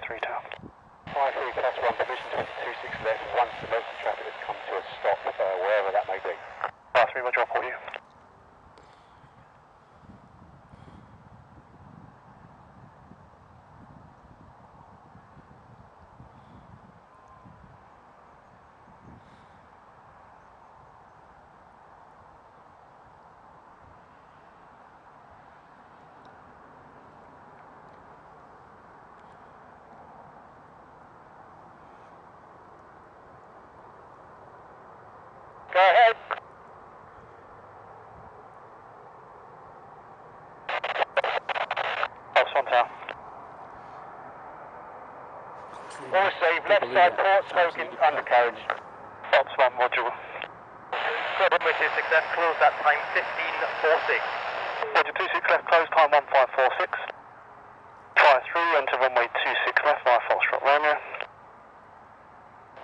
3 Tower. 53 class 1, position 22.6 left, once emergency traffic has come to a stop, wherever that may be. 53, roger, I'll call you. Go ahead. Ops 1 Tower. All received, left side port, smoking, undercarriage. Ops 1, roger. Good, British success, close that time 15.46. Roger, 26 left, close time 1546. Fire through, enter runway 26 left via Foxtrot Romeo.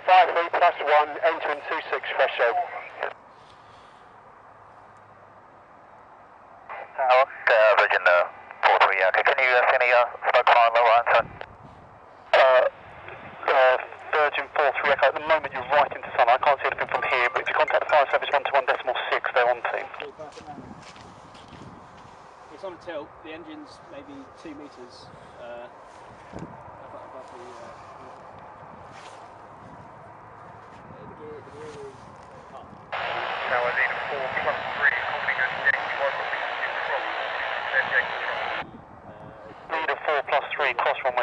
53 plus 1, entering 26 threshold. Virgin 43, okay, can you see any smoke fire on the right side? Virgin 43 Echo, at the moment you're right into sun. I can't see anything from here, but if you contact the fire service 121.6, they're on team. It's on tilt, the engine's maybe 2 metres above the